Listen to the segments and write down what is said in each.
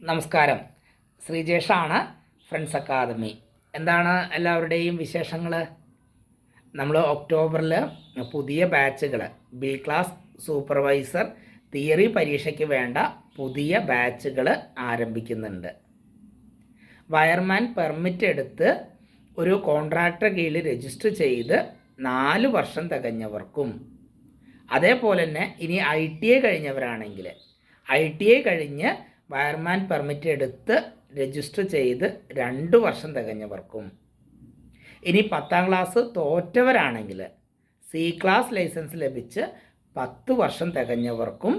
നമസ്കാരം, ശ്രീജേഷാണ്, friends academy. എന്താണ് എല്ലാവരുടെയും വിശേഷങ്ങൾ? നമ്മൾ ഒക്ടോബറിൽ പുതിയ ബാച്ചുകൾ ബി ക്ലാസ് സൂപ്പർവൈസർ തിയറി പരീക്ഷയ്ക്ക് വേണ്ട പുതിയ ബാച്ചുകൾ ആരംഭിക്കുന്നുണ്ട്. വയർമാൻ പെർമിറ്റ് എടുത്ത് ഒരു കോൺട്രാക്ടർ കീഴിൽ രജിസ്റ്റർ ചെയ്ത് 4 വർഷം തികഞ്ഞവർക്കും, അതേപോലെ തന്നെ ഇനി ITI കഴിഞ്ഞവരാണെങ്കിൽ ITI കഴിഞ്ഞ് വയർമാൻ പെർമിറ്റ് എടുത്ത് രജിസ്റ്റർ ചെയ്ത് 2 വർഷം തികഞ്ഞവർക്കും, ഇനി 10ാം ക്ലാസ് തോറ്റവരാണെങ്കിൽ C ക്ലാസ് ലൈസൻസ് ലഭിച്ച് 10 വർഷം തികഞ്ഞവർക്കും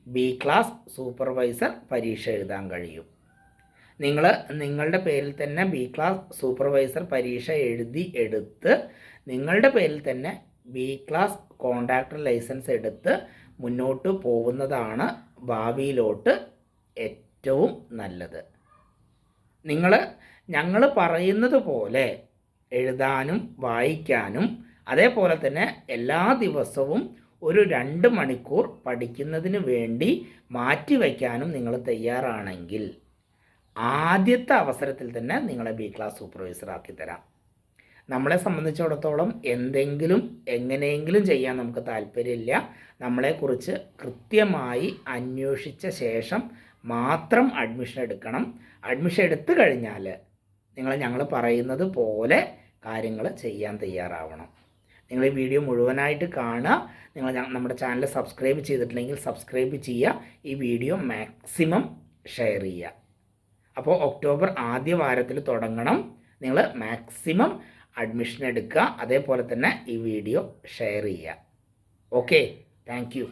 ബി ക്ലാസ് സൂപ്പർവൈസർ പരീക്ഷ എഴുതാൻ കഴിയും. നിങ്ങളുടെ പേരിൽ തന്നെ ബി ക്ലാസ് സൂപ്പർവൈസർ പരീക്ഷ എടുത്ത് നിങ്ങളുടെ പേരിൽ തന്നെ ബി ക്ലാസ് കോൺട്രാക്ടർ ലൈസൻസ് എടുത്ത് മുന്നോട്ട് പോകുന്നതാണ് ഭാവിയിലോട്ട് ഏറ്റവും നല്ലത്. ഞങ്ങൾ പറയുന്നത് പോലെ എഴുതാനും വായിക്കാനും അതേപോലെ തന്നെ എല്ലാ ദിവസവും ഒരു 2 മണിക്കൂർ പഠിക്കുന്നതിന് വേണ്ടി മാറ്റിവെക്കാനും നിങ്ങൾ തയ്യാറാണെങ്കിൽ ആദ്യത്തെ അവസരത്തിൽ തന്നെ നിങ്ങളെ ബി ക്ലാസ് സൂപ്പർവൈസർ ആക്കി തരാം. നമ്മളെ സംബന്ധിച്ചിടത്തോളം എങ്ങനെയെങ്കിലും ചെയ്യാൻ നമുക്ക് താല്പര്യമില്ല. നമ്മളെക്കുറിച്ച് കൃത്യമായി അന്വേഷിച്ച ശേഷം മാത്രം അഡ്മിഷൻ എടുക്കണം. അഡ്മിഷൻ എടുത്തു കഴിഞ്ഞാൽ ഞങ്ങൾ പറയുന്നത് പോലെ കാര്യങ്ങൾ ചെയ്യാൻ തയ്യാറാവണം. നിങ്ങൾ ഈ വീഡിയോ മുഴുവനായിട്ട് കാണുക. നമ്മുടെ ചാനൽ സബ്സ്ക്രൈബ് ചെയ്തിട്ടില്ലെങ്കിൽ സബ്സ്ക്രൈബ് ചെയ്യുക. ഈ വീഡിയോ മാക്സിമം ഷെയർ ചെയ്യുക. അപ്പോൾ ഒക്ടോബർ ആദ്യ വാരത്തിൽ തുടങ്ങണം. നിങ്ങൾ മാക്സിമം അഡ്മിഷൻ എടുക്കുക. അതേപോലെ തന്നെ ഈ വീഡിയോ ഷെയർ ചെയ്യുക. Okay, thank you.